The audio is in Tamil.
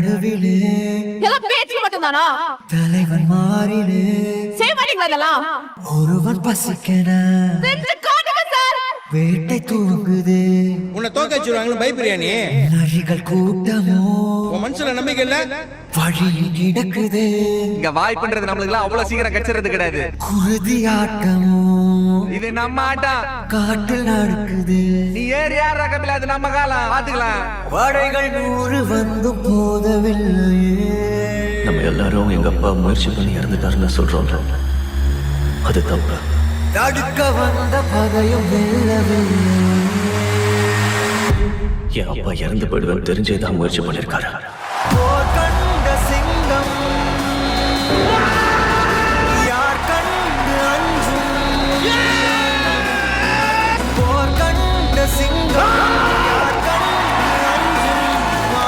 நடுவிலே பேச்சு மட்டும்தானா? தலைவன் மாறிலே செய்ய மாட்டீங்களா இதெல்லாம்? ஒருவன் பசிக்கன வேட்டை தூங்குது. உன்னை தோக்க வச்சிருவாங்கன்னு பயப்படுறியா நீ? நரிகள் கூட்டமோ உன் மனசுல நம்பிக்கை இல்ல? வழியில் கிடக்குது. இங்க வாய்ப்புன்றது நம்மளுக்கு எல்லாம் அவ்வளவு சீக்கிரம் கிடைச்சிறது கிடையாது. குருதி ஆட்டமோ இது நம்ம ஆட்டம். காட்டில் நடக்குது. நீ ஏறி யார் ரகமில்ல, அது நம்ம காலம் பாத்துக்கலாம். படைகள் 100 வந்து போதவில்லையே. நம்ம எல்லாரும் எங்க அப்பா முயற்சி பண்ணி இறந்துட்டாருன்னு சொல்றோம். அது தப்பு. தடுக்க வந்த பகையும் வெல்லவில்லை. என் அப்பா இறந்து போயிடுவேன் தெரிஞ்சேதான் முயற்சி பண்ணிருக்காரு. போர் கண்டு